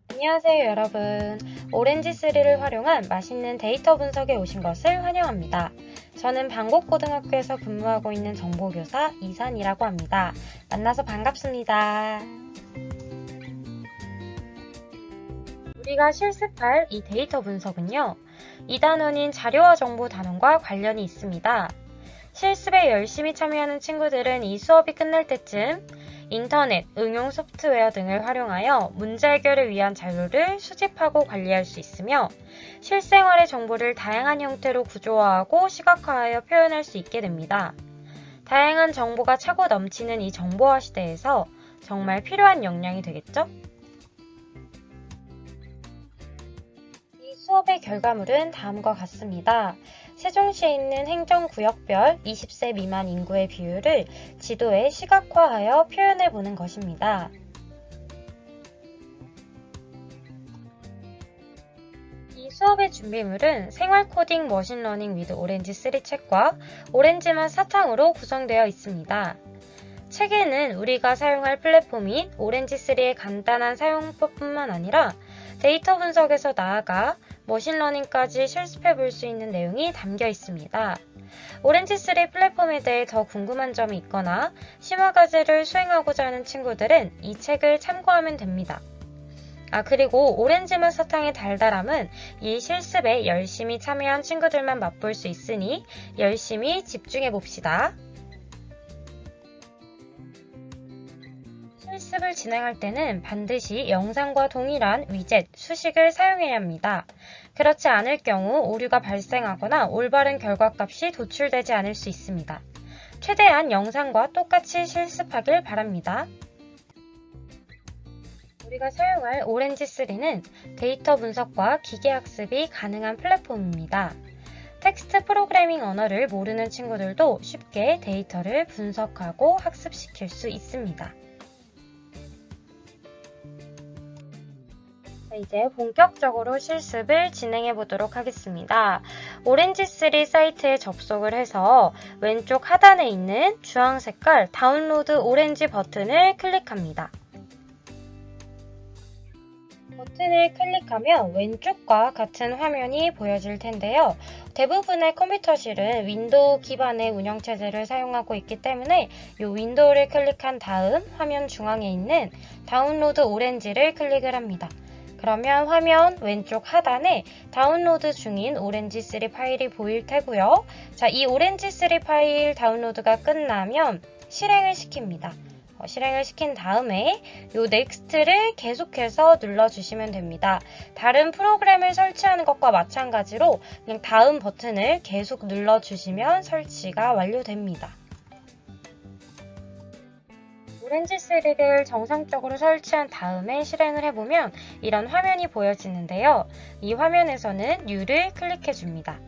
안녕하세요 여러분. 오렌지3를 활용한 맛있는 데이터 분석에 오신 것을 환영합니다. 저는 방곡고등학교에서 근무하고 있는 정보교사 이산이라고 합니다. 만나서 반갑습니다. 우리가 실습할 이 데이터 분석은요, 이 단원인 자료와 정보 단원과 관련이 있습니다. 실습에 열심히 참여하는 친구들은 이 수업이 끝날 때쯤 인터넷, 응용 소프트웨어 등을 활용하여 문제 해결을 위한 자료를 수집하고 관리할 수 있으며 실생활의 정보를 다양한 형태로 구조화하고 시각화하여 표현할 수 있게 됩니다. 다양한 정보가 차고 넘치는 이 정보화 시대에서 정말 필요한 역량이 되겠죠? 이 수업의 결과물은 다음과 같습니다. 세종시에 있는 행정구역별 20세 미만 인구의 비율을 지도에 시각화하여 표현해보는 것입니다. 이 수업의 준비물은 생활코딩 머신러닝 위드 오렌지3 책과 오렌지맛 사탕으로 구성되어 있습니다. 책에는 우리가 사용할 플랫폼인 오렌지3의 간단한 사용법뿐만 아니라 데이터 분석에서 나아가 머신러닝까지 실습해 볼 수 있는 내용이 담겨 있습니다. 오렌지3 플랫폼에 대해 더 궁금한 점이 있거나 심화과제를 수행하고자 하는 친구들은 이 책을 참고하면 됩니다. 그리고 오렌지맛 사탕의 달달함은 이 실습에 열심히 참여한 친구들만 맛볼 수 있으니 열심히 집중해 봅시다. 실습을 진행할 때는 반드시 영상과 동일한 위젯, 수식을 사용해야 합니다. 그렇지 않을 경우 오류가 발생하거나 올바른 결과값이 도출되지 않을 수 있습니다. 최대한 영상과 똑같이 실습하길 바랍니다. 우리가 사용할 오렌지3는 데이터 분석과 기계학습이 가능한 플랫폼입니다. 텍스트 프로그래밍 언어를 모르는 친구들도 쉽게 데이터를 분석하고 학습시킬 수 있습니다. 이제 본격적으로 실습을 진행해 보도록 하겠습니다. 오렌지3 사이트에 접속을 해서 왼쪽 하단에 있는 주황 색깔 다운로드 오렌지 버튼을 클릭합니다. 버튼을 클릭하면 왼쪽과 같은 화면이 보여질 텐데요. 대부분의 컴퓨터실은 윈도우 기반의 운영체제를 사용하고 있기 때문에 이 윈도우를 클릭한 다음 화면 중앙에 있는 다운로드 오렌지를 클릭을 합니다. 그러면 화면 왼쪽 하단에 다운로드 중인 오렌지3 파일이 보일 테고요. 자, 이 오렌지3 파일 다운로드가 끝나면 실행을 시킵니다. 실행을 시킨 다음에 이 넥스트를 계속해서 눌러주시면 됩니다. 다른 프로그램을 설치하는 것과 마찬가지로 그냥 다음 버튼을 계속 눌러주시면 설치가 완료됩니다. 오렌지3를 정상적으로 설치한 다음에 실행을 해보면 이런 화면이 보여지는데요. 이 화면에서는 New를 클릭해줍니다.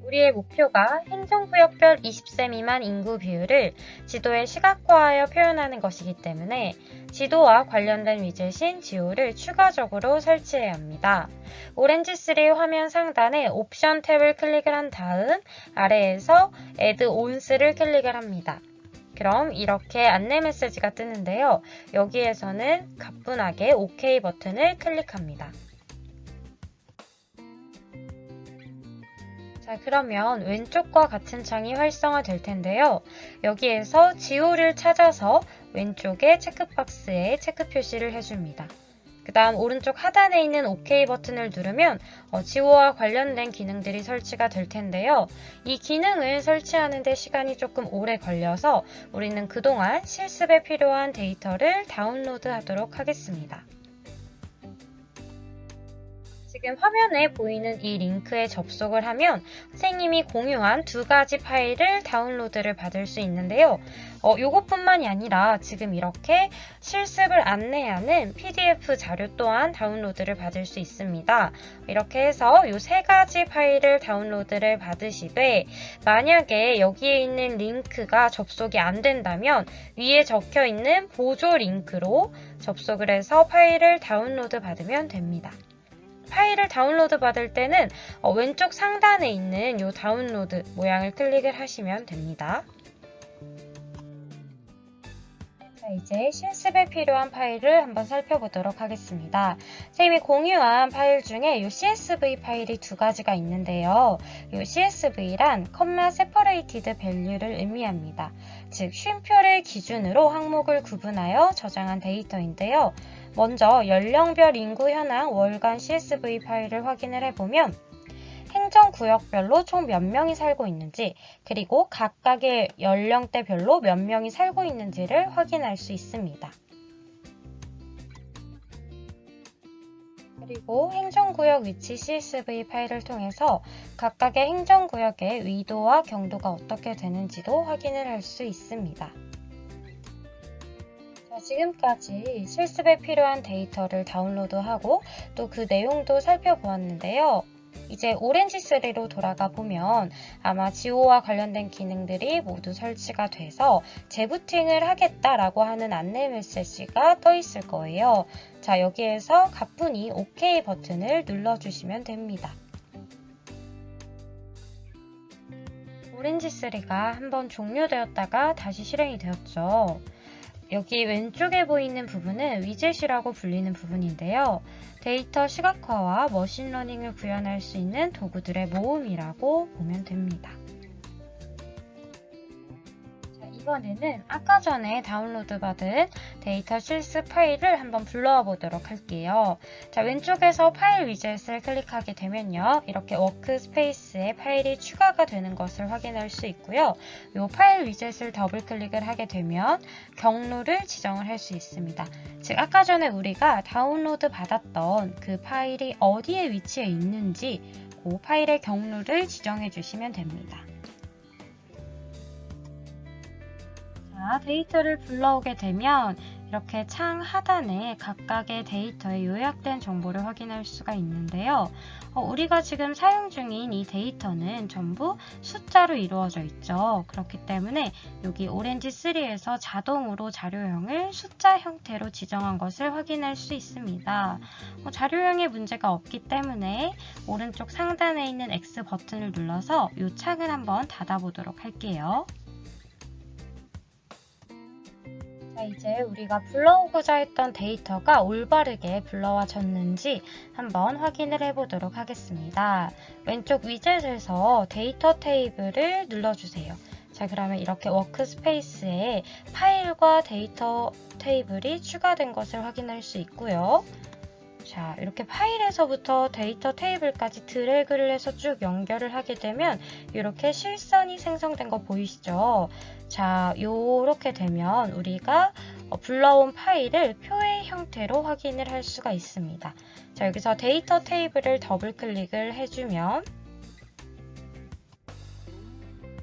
우리의 목표가 행정구역별 20세 미만 인구 비율을 지도에 시각화하여 표현하는 것이기 때문에 지도와 관련된 위젯인 지오를 추가적으로 설치해야 합니다. 오렌지3 화면 상단에 옵션 탭을 클릭을 한 다음 아래에서 Add Ons를 클릭을 합니다. 그럼 이렇게 안내 메시지가 뜨는데요. 여기에서는 가뿐하게 OK 버튼을 클릭합니다. 자, 그러면 왼쪽과 같은 창이 활성화될 텐데요. 여기에서 지오를 찾아서 왼쪽에 체크박스에 체크 표시를 해줍니다. 그 다음 오른쪽 하단에 있는 OK 버튼을 누르면 지오와 관련된 기능들이 설치가 될 텐데요. 이 기능을 설치하는 데 시간이 조금 오래 걸려서 우리는 그동안 실습에 필요한 데이터를 다운로드 하도록 하겠습니다. 지금 화면에 보이는 이 링크에 접속을 하면 선생님이 공유한 두 가지 파일을 다운로드를 받을 수 있는데요. 요것뿐만이 아니라 지금 이렇게 실습을 안내하는 PDF 자료 또한 다운로드를 받을 수 있습니다. 이렇게 해서 이 세 가지 파일을 다운로드를 받으시되 만약에 여기에 있는 링크가 접속이 안 된다면 위에 적혀 있는 보조 링크로 접속을 해서 파일을 다운로드 받으면 됩니다. 파일을 다운로드 받을 때는 왼쪽 상단에 있는 이 다운로드 모양을 클릭을 하시면 됩니다. 자, 이제 실습에 필요한 파일을 한번 살펴보도록 하겠습니다. 선생님이 공유한 파일 중에 이 CSV 파일이 두 가지가 있는데요. 이 CSV란 comma separated value를 의미합니다. 즉, 쉼표를 기준으로 항목을 구분하여 저장한 데이터인데요. 먼저 연령별 인구 현황 월간 CSV 파일을 확인을 해보면 행정구역별로 총 몇 명이 살고 있는지 그리고 각각의 연령대별로 몇 명이 살고 있는지를 확인할 수 있습니다. 그리고 행정구역 위치 CSV 파일을 통해서 각각의 행정구역의 위도와 경도가 어떻게 되는지도 확인을 할 수 있습니다. 자, 지금까지 실습에 필요한 데이터를 다운로드하고 또 그 내용도 살펴보았는데요. 이제 오렌지3로 돌아가 보면 아마 지오와 관련된 기능들이 모두 설치가 돼서 재부팅을 하겠다라고 하는 안내 메시지가 떠 있을 거예요. 자, 여기에서 가뿐히 OK 버튼을 눌러주시면 됩니다. 오렌지3가 한번 종료되었다가 다시 실행이 되었죠. 여기 왼쪽에 보이는 부분은 위젯이라고 불리는 부분인데요. 데이터 시각화와 머신러닝을 구현할 수 있는 도구들의 모음이라고 보면 됩니다. 자, 이번에는 아까 전에 다운로드 받은 데이터 실습 파일을 한번 불러와 보도록 할게요. 자, 왼쪽에서 파일 위젯을 클릭하게 되면요. 이렇게 워크스페이스에 파일이 추가가 되는 것을 확인할 수 있고요. 이 파일 위젯을 더블 클릭을 하게 되면 경로를 지정을 할 수 있습니다. 즉, 아까 전에 우리가 다운로드 받았던 그 파일이 어디에 위치해 있는지 그 파일의 경로를 지정해 주시면 됩니다. 자, 데이터를 불러오게 되면 이렇게 창 하단에 각각의 데이터의 요약된 정보를 확인할 수가 있는데요. 우리가 지금 사용 중인 이 데이터는 전부 숫자로 이루어져 있죠. 그렇기 때문에 여기 오렌지3에서 자동으로 자료형을 숫자 형태로 지정한 것을 확인할 수 있습니다. 자료형에 문제가 없기 때문에 오른쪽 상단에 있는 X 버튼을 눌러서 이 창을 한번 닫아보도록 할게요. 자, 이제 우리가 불러오고자 했던 데이터가 올바르게 불러와졌는지 한번 확인을 해보도록 하겠습니다. 왼쪽 위젯에서 데이터 테이블을 눌러주세요. 자, 그러면 이렇게 워크스페이스에 파일과 데이터 테이블이 추가된 것을 확인할 수 있고요. 자, 이렇게 파일에서부터 데이터 테이블까지 드래그를 해서 쭉 연결을 하게 되면 이렇게 실선이 생성된 거 보이시죠? 자, 이렇게 되면 우리가 불러온 파일을 표의 형태로 확인을 할 수가 있습니다. 자, 여기서 데이터 테이블을 더블 클릭을 해주면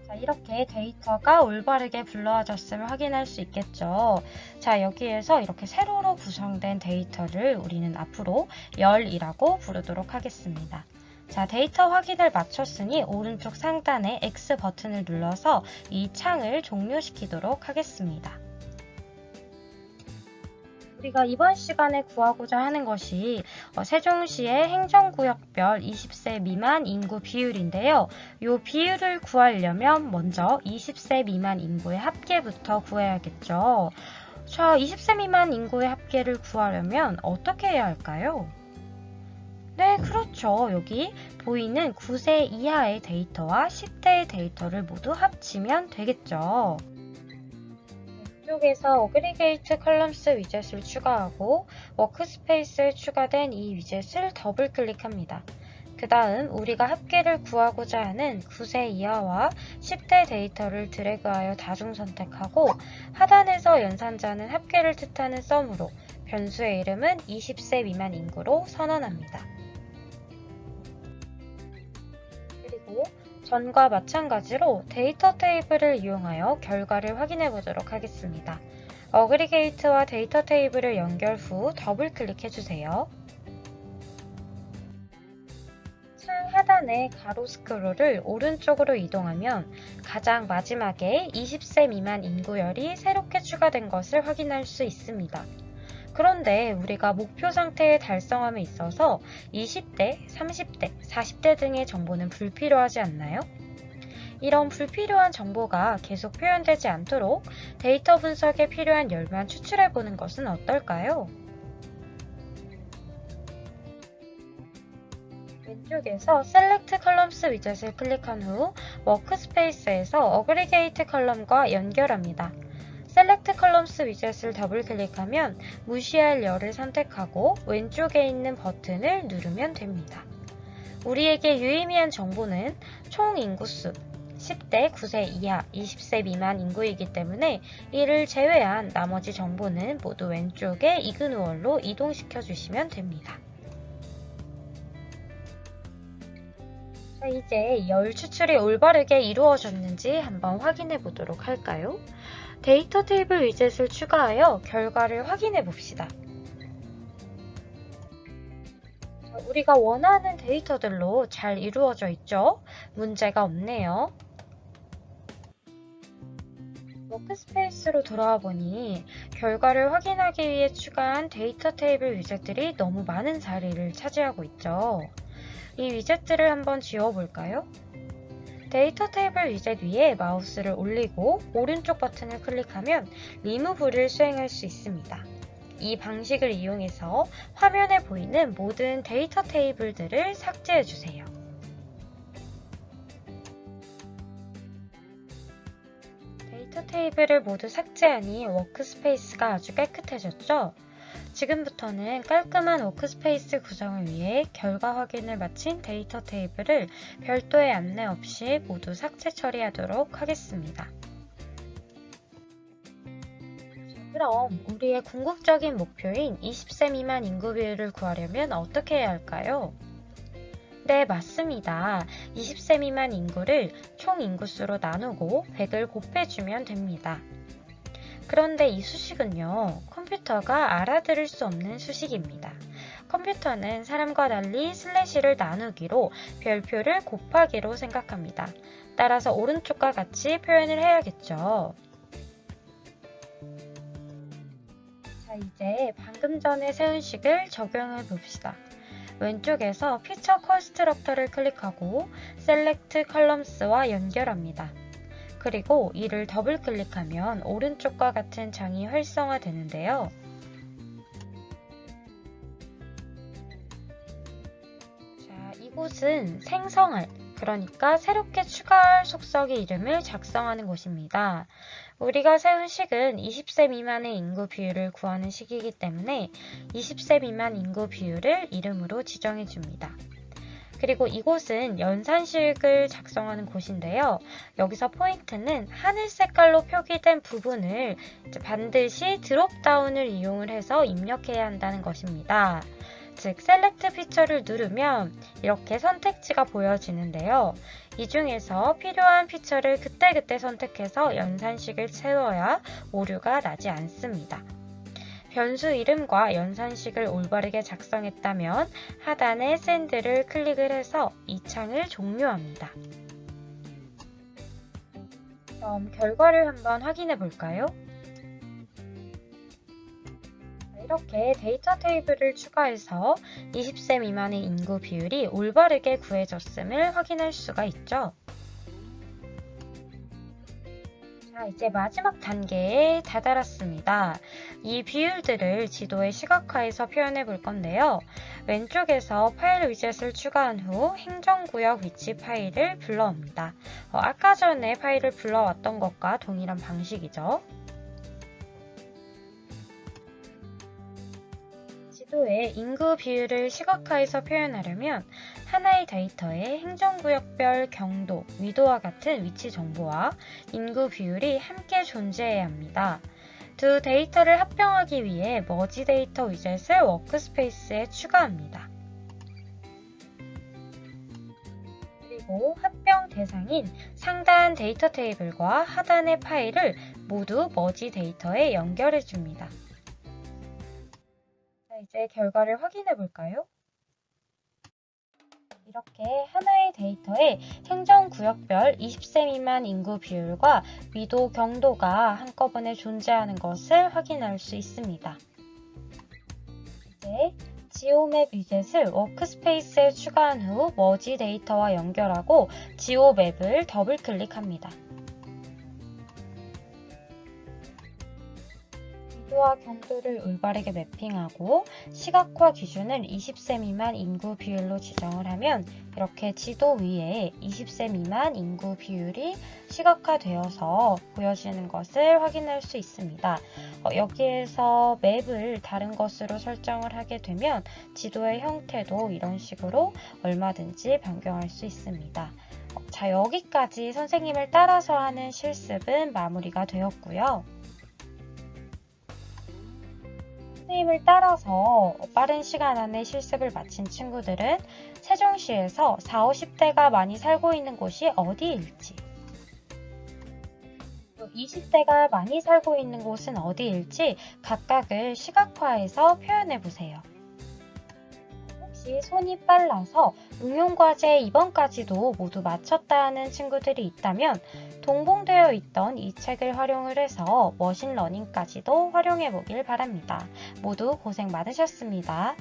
자, 이렇게 데이터가 올바르게 불러와졌음을 확인할 수 있겠죠. 자, 여기에서 이렇게 세로로 구성된 데이터를 우리는 앞으로 열이라고 부르도록 하겠습니다. 자, 데이터 확인을 마쳤으니 오른쪽 상단에 X 버튼을 눌러서 이 창을 종료시키도록 하겠습니다. 우리가 이번 시간에 구하고자 하는 것이 세종시의 행정구역별 20세 미만 인구 비율인데요. 이 비율을 구하려면 먼저 20세 미만 인구의 합계부터 구해야겠죠. 자, 20세 미만 인구의 합계를 구하려면 어떻게 해야 할까요? 네, 그렇죠. 여기 보이는 9세 이하의 데이터와 10대의 데이터를 모두 합치면 되겠죠. 이쪽에서 어그리게이트 컬럼스 위젯을 추가하고 워크스페이스에 추가된 이 위젯을 더블 클릭합니다. 그 다음 우리가 합계를 구하고자 하는 9세 이하와 10대 데이터를 드래그하여 다중 선택하고 하단에서 연산자는 합계를 뜻하는 썸으로 변수의 이름은 20세 미만 인구로 선언합니다. 전과 마찬가지로 데이터 테이블을 이용하여 결과를 확인해 보도록 하겠습니다. 어그리게이트와 데이터 테이블을 연결 후 더블 클릭해 주세요. 창 하단의 가로 스크롤을 오른쪽으로 이동하면 가장 마지막에 20세 미만 인구열이 새롭게 추가된 것을 확인할 수 있습니다. 그런데 우리가 목표 상태에 달성함에 있어서 20대, 30대, 40대 등의 정보는 불필요하지 않나요? 이런 불필요한 정보가 계속 표현되지 않도록 데이터 분석에 필요한 열만 추출해 보는 것은 어떨까요? 왼쪽에서 Select Columns 위젯을 클릭한 후 워크스페이스에서 어그리게이트 컬럼과 연결합니다. Select Columns 위젯을 더블 클릭하면 무시할 열을 선택하고 왼쪽에 있는 버튼을 누르면 됩니다. 우리에게 유의미한 정보는 총 인구수, 10대 9세 이하, 20세 미만 인구이기 때문에 이를 제외한 나머지 정보는 모두 왼쪽에 이그노얼로 이동시켜 주시면 됩니다. 자, 이제 열 추출이 올바르게 이루어졌는지 한번 확인해 보도록 할까요? 데이터 테이블 위젯을 추가하여 결과를 확인해 봅시다. 자, 우리가 원하는 데이터들로 잘 이루어져 있죠? 문제가 없네요. 워크스페이스로 돌아와 보니 결과를 확인하기 위해 추가한 데이터 테이블 위젯들이 너무 많은 자리를 차지하고 있죠. 이 위젯들을 한번 지워볼까요? 데이터 테이블 위젯 위에 마우스를 올리고 오른쪽 버튼을 클릭하면 리무브를 수행할 수 있습니다. 이 방식을 이용해서 화면에 보이는 모든 데이터 테이블들을 삭제해주세요. 데이터 테이블을 모두 삭제하니 워크스페이스가 아주 깨끗해졌죠? 지금부터는 깔끔한 워크스페이스 구성을 위해 결과 확인을 마친 데이터 테이블을 별도의 안내 없이 모두 삭제 처리하도록 하겠습니다. 그럼 우리의 궁극적인 목표인 20세 미만 인구 비율을 구하려면 어떻게 해야 할까요? 네, 맞습니다. 20세 미만 인구를 총 인구수로 나누고 100을 곱해주면 됩니다. 그런데 이 수식은요, 컴퓨터가 알아들을 수 없는 수식입니다. 컴퓨터는 사람과 달리 슬래시를 나누기로 별표를 곱하기로 생각합니다. 따라서 오른쪽과 같이 표현을 해야겠죠. 자, 이제 방금 전에 세운 식을 적용해 봅시다. 왼쪽에서 피처 컨스트럭터를 클릭하고 셀렉트 컬럼스와 연결합니다. 그리고 이를 더블 클릭하면 오른쪽과 같은 장이 활성화되는데요. 자, 이곳은 생성할, 그러니까 새롭게 추가할 속성의 이름을 작성하는 곳입니다. 우리가 세운 식은 20세 미만의 인구 비율을 구하는 식이기 때문에 20세 미만 인구 비율을 이름으로 지정해 줍니다. 그리고 이곳은 연산식을 작성하는 곳인데요. 여기서 포인트는 하늘 색깔로 표기된 부분을 반드시 드롭다운을 이용을 해서 입력해야 한다는 것입니다. 즉, 셀렉트 피처를 누르면 이렇게 선택지가 보여지는데요. 이 중에서 필요한 피처를 그때그때 선택해서 연산식을 채워야 오류가 나지 않습니다. 변수 이름과 연산식을 올바르게 작성했다면 하단에 샌드를 클릭을 해서 이 창을 종료합니다. 그럼 결과를 한번 확인해 볼까요? 이렇게 데이터 테이블을 추가해서 20세 미만의 인구 비율이 올바르게 구해졌음을 확인할 수가 있죠. 자, 이제 마지막 단계에 다다랐습니다. 이 비율들을 지도에 시각화해서 표현해 볼 건데요. 왼쪽에서 파일 위젯을 추가한 후 행정구역 위치 파일을 불러옵니다. 아까 전에 파일을 불러왔던 것과 동일한 방식이죠. 지도에 인구 비율을 시각화해서 표현하려면 하나의 데이터에 행정구역별 경도, 위도와 같은 위치 정보와 인구 비율이 함께 존재해야 합니다. 두 데이터를 합병하기 위해 머지 데이터 위젯을 워크스페이스에 추가합니다. 그리고 합병 대상인 상단 데이터 테이블과 하단의 파일을 모두 머지 데이터에 연결해 줍니다. 자, 이제 결과를 확인해 볼까요? 이렇게 하나의 데이터에 행정구역별 20세 미만 인구 비율과 위도 경도가 한꺼번에 존재하는 것을 확인할 수 있습니다. 이제 지오맵 위젯을 워크스페이스에 추가한 후 머지 데이터와 연결하고 지오맵을 더블 클릭합니다. 위도와 경도를 올바르게 매핑하고 시각화 기준을 20세 미만 인구 비율로 지정을 하면 이렇게 지도 위에 20세 미만 인구 비율이 시각화되어서 보여지는 것을 확인할 수 있습니다. 여기에서 맵을 다른 것으로 설정을 하게 되면 지도의 형태도 이런 식으로 얼마든지 변경할 수 있습니다. 자, 여기까지 선생님을 따라서 하는 실습은 마무리가 되었고요. 선생님을 따라서 빠른 시간 안에 실습을 마친 친구들은 세종시에서 40, 50대가 많이 살고 있는 곳이 어디일지, 20대가 많이 살고 있는 곳은 어디일지 각각을 시각화해서 표현해 보세요. 혹시 손이 빨라서 응용과제 2번까지도 모두 마쳤다 하는 친구들이 있다면 동봉되어 있던 이 책을 활용을 해서 머신러닝까지도 활용해 보길 바랍니다. 모두 고생 많으셨습니다.